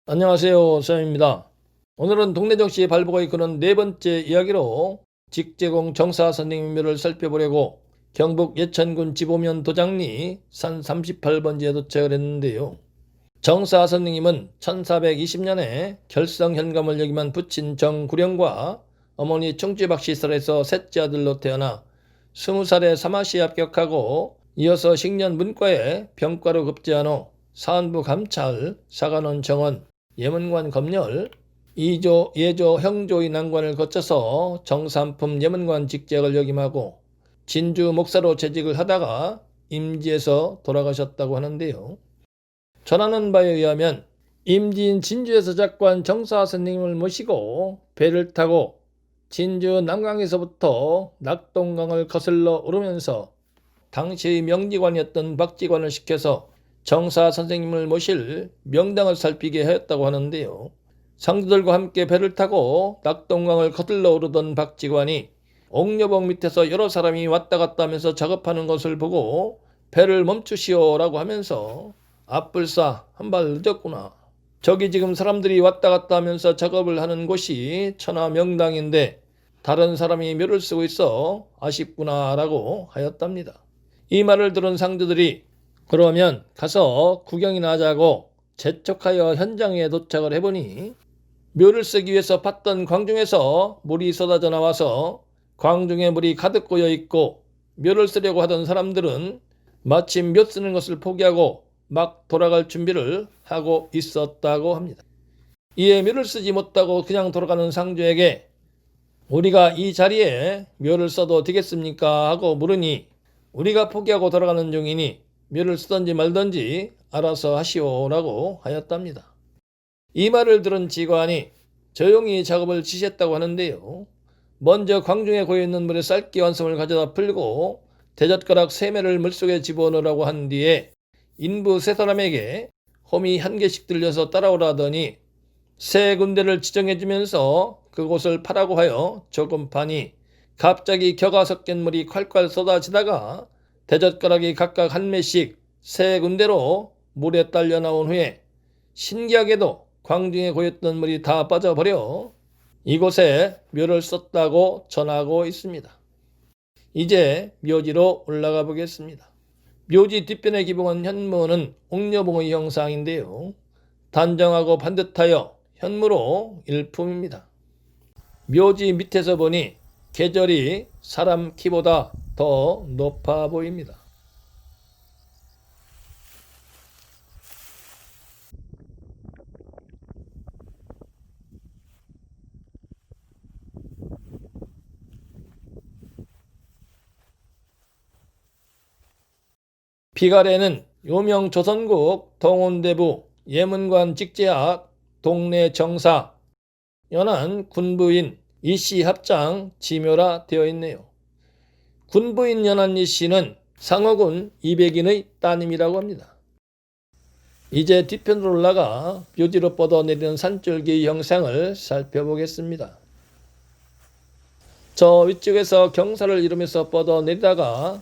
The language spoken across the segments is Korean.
안녕하세요, 쌤입니다. 오늘은 동네정치 발보가 이끄는 네 번째 이야기로 직제공 정사 선생님묘를 살펴보려고 경북 예천군 지보면 도장리 산 38번지에 도착을 했는데요. 정사 선생님은 1420년에 결성현감을 여기만 붙인 정구령과 어머니 충주박시설에서 셋째 아들로 태어나 20살에 사마시에 합격하고 이어서 식년 문과에 병과로 급제한 후 사안부 감찰, 사관원 정원, 예문관 검열, 이조, 예조, 형조의 난관을 거쳐서 정삼품 예문관 직책을 역임하고 진주 목사로 재직을 하다가 임지에서 돌아가셨다고 하는데요. 전하는 바에 의하면 임지인 진주에서 작관 정사 선생님을 모시고 배를 타고 진주 남강에서부터 낙동강을 거슬러 오르면서 당시의 명지관이었던 박지관을 시켜서 정사 선생님을 모실 명당을 살피게 하였다고 하는데요. 상주들과 함께 배를 타고 낙동강을 거슬러 오르던 박지관이 옥녀봉 밑에서 여러 사람이 왔다 갔다 하면서 작업하는 것을 보고 배를 멈추시오라고 하면서 앞불사 한 발 늦었구나. 저기 지금 사람들이 왔다 갔다 하면서 작업을 하는 곳이 천하 명당인데 다른 사람이 묘를 쓰고 있어 아쉽구나라고 하였답니다. 이 말을 들은 상주들이 그러면 가서 구경이나 하자고 재촉하여 현장에 도착을 해보니 묘를 쓰기 위해서 팠던 광중에서 물이 쏟아져 나와서 광중에 물이 가득 고여 있고 묘를 쓰려고 하던 사람들은 마침 묘 쓰는 것을 포기하고 막 돌아갈 준비를 하고 있었다고 합니다. 이에 묘를 쓰지 못하고 그냥 돌아가는 상주에게 우리가 이 자리에 묘를 써도 되겠습니까? 하고 물으니 우리가 포기하고 돌아가는 중이니 묘를 쓰든지 말든지 알아서 하시오라고 하였답니다. 이 말을 들은 지관이 조용히 작업을 지시했다고 하는데요. 먼저 광중에 고여있는 물에 쌀기 완성을 가져다 풀고 대젓가락 3매를 물속에 집어넣으라고 한 뒤에 인부 3사람에게 호미 1개씩 들려서 따라오라 하더니 3군데를 지정해주면서 그곳을 파라고 하여 조금 파니 갑자기 격아 섞인 물이 콸콸 쏟아지다가 대젓가락이 각각 1매씩 3군데로 물에 딸려 나온 후에 신기하게도 광중에 고였던 물이 다 빠져버려 이곳에 묘를 썼다고 전하고 있습니다. 이제 묘지로 올라가 보겠습니다. 묘지 뒷편에 기봉한 현무는 옥녀봉의 형상인데요. 단정하고 반듯하여 현무로 일품입니다. 묘지 밑에서 보니 계절이 사람 키보다 더 높아 보입니다. 비갈에는 요명 조선국 동원대부 예문관 직제학 동네 정사 연안 군부인 이씨 합장 지묘라 되어 있네요. 군부인 연안 이씨는 상어군 이백인의 따님이라고 합니다. 이제 뒤편으로 올라가 묘지로 뻗어내리는 산줄기 형상을 살펴보겠습니다. 저 위쪽에서 경사를 이루면서 뻗어내리다가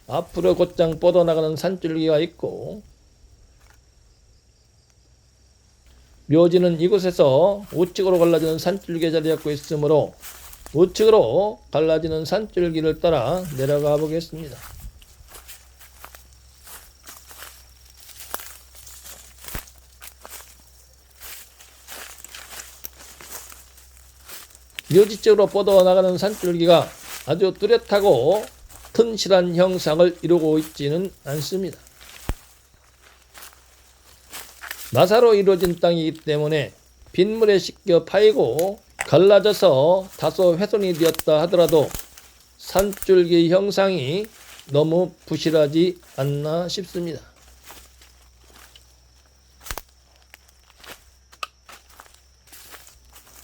앞으로 곧장 뻗어나가는 산줄기가 있고 묘지는 이곳에서 우측으로 갈라지는 산줄기에 자리 잡고 있으므로 우측으로 갈라지는 산줄기를 따라 내려가 보겠습니다. 묘지 쪽으로 뻗어나가는 산줄기가 아주 뚜렷하고 튼실한 형상을 이루고 있지는 않습니다. 나사로 이루어진 땅이기 때문에 빗물에 씻겨 파이고 갈라져서 다소 훼손이 되었다 하더라도 산줄기 형상이 너무 부실하지 않나 싶습니다.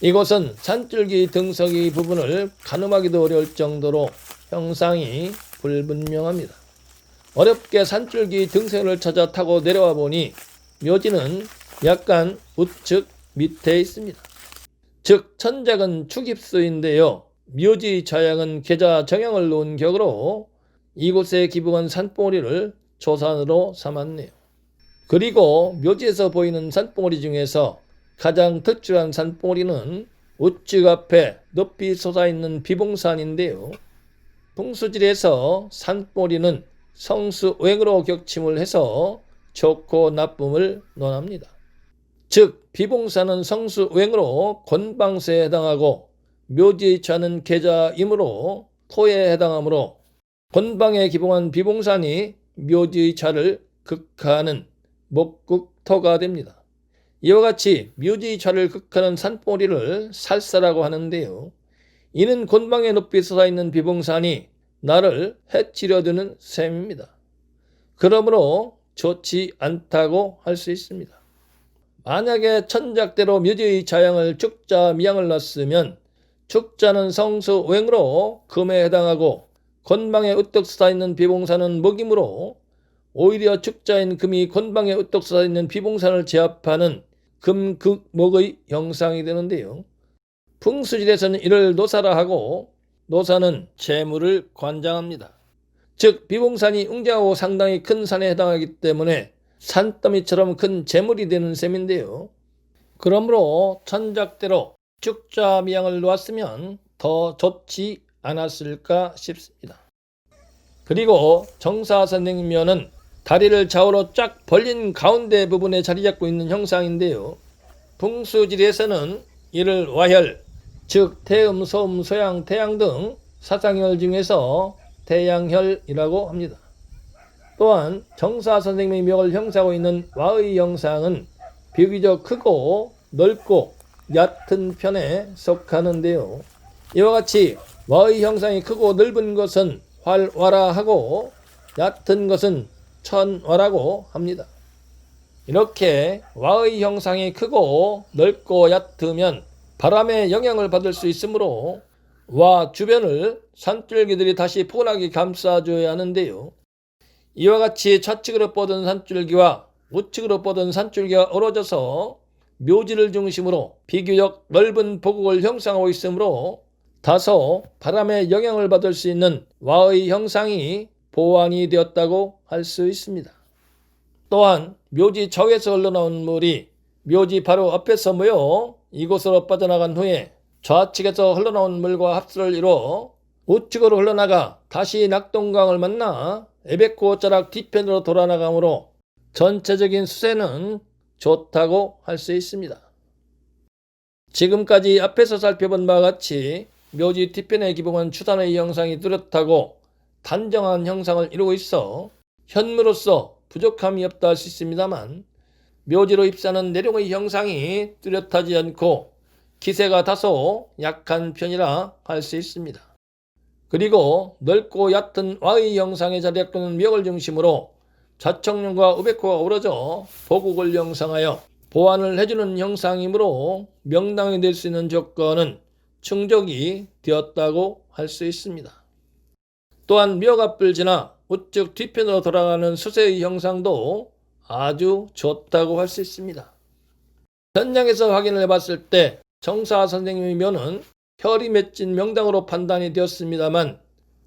이곳은 산줄기 등석이 부분을 가늠하기도 어려울 정도로 형상이 불분명합니다. 어렵게 산줄기 등석을 찾아 타고 내려와 보니 묘지는 약간 우측 밑에 있습니다. 즉 천작은 축입수인데요. 묘지 좌양은 계좌 정형을 놓은 격으로 이곳에 기붕한 산봉우리를 조산으로 삼았네요. 그리고 묘지에서 보이는 산봉우리 중에서 가장 특출한 산봉우리는 우측 앞에 높이 솟아있는 비봉산인데요. 풍수지리에서 산봉우리는 성수오행으로 격침을 해서 좋고 나쁨을 논합니다. 즉 비봉산은 성수오행으로 권방세에 해당하고 묘지의 자는 계자이므로 토에 해당하므로 권방에 기봉한 비봉산이 묘지의 자를 극하는 목극토가 됩니다. 이와 같이 묘지의 자를 극하는 산봉우리를 살사라고 하는데요. 이는 권방에 높이 솟아있는 비봉산이 나를 해치려 드는 셈입니다. 그러므로 좋지 않다고 할 수 있습니다. 만약에 천작대로 묘지의 자양을 축자 미양을 놨으면 축자는 성수오행으로 금에 해당하고 권방에 우뚝 솟아있는 비봉산은 목이므로 오히려 축자인 금이 권방에 우뚝 솟아있는 비봉산을 제압하는 금극목의 형상이 되는데요. 풍수질에서는 이를 노사라 하고 노사는 재물을 관장합니다. 즉 비봉산이 웅장하고 상당히 큰 산에 해당하기 때문에 산더미처럼 큰 재물이 되는 셈인데요. 그러므로 천작대로 축자미양을 놓았으면 더 좋지 않았을까 싶습니다. 그리고 정사 선생님묘는 다리를 좌우로 쫙 벌린 가운데 부분에 자리 잡고 있는 형상인데요. 풍수지리에서는 이를 와혈, 즉 태음, 소음, 소양, 태양 등 사상혈 중에서 태양혈이라고 합니다. 또한 정사 선생님의 묘를 형성하고 있는 와의 형상은 비교적 크고 넓고 얕은 편에 속하는데요. 이와 같이 와의 형상이 크고 넓은 것은 활와라하고 얕은 것은 천와라고 합니다. 이렇게 와의 형상이 크고 넓고 얕으면 바람의 영향을 받을 수 있으므로 와 주변을 산줄기들이 다시 포근하게 감싸줘야 하는데요. 이와 같이 좌측으로 뻗은 산줄기와 우측으로 뻗은 산줄기가 어우러져서 묘지를 중심으로 비교적 넓은 보국을 형성하고 있으므로 다소 바람의 영향을 받을 수 있는 와의 형상이 보완이 되었다고 할 수 있습니다. 또한 묘지 좌우에서 흘러나온 물이 묘지 바로 앞에서 모여 이곳으로 빠져나간 후에 좌측에서 흘러나온 물과 합수를 이루어 우측으로 흘러나가 다시 낙동강을 만나 에베코 자락 뒤편으로 돌아나가므로 전체적인 수세는 좋다고 할 수 있습니다. 지금까지 앞에서 살펴본 바와 같이 묘지 뒤편에 기봉한 추산의 형상이 뚜렷하고 단정한 형상을 이루고 있어 현무로서 부족함이 없다 할 수 있습니다만 묘지로 입사하는 내룡의 형상이 뚜렷하지 않고 기세가 다소 약한 편이라 할 수 있습니다. 그리고 넓고 얕은 와의 형상에 자리 잡고 있는 묘를 중심으로 좌청룡과 우백호가 어우러져 보국을 형성하여 보완을 해주는 형상이므로 명당이 될 수 있는 조건은 충족이 되었다고 할 수 있습니다. 또한 묘갑을 지나 우측 뒤편으로 돌아가는 수세의 형상도 아주 좋다고 할 수 있습니다. 현장에서 확인을 해봤을 때 정사 선생님의 묘는 혈이 맺힌 명당으로 판단이 되었습니다만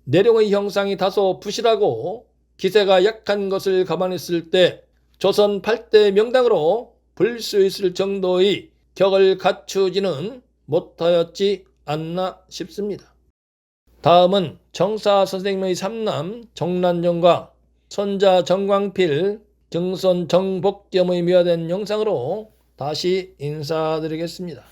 내룡의 형상이 다소 부실하고 기세가 약한 것을 감안했을 때 조선 8대 명당으로 불릴 수 있을 정도의 격을 갖추지는 못하였지 않나 싶습니다. 다음은 정사 선생님의 삼남 정난정과 손자 정광필, 증손 정복겸의 묘화된 영상으로 다시 인사드리겠습니다.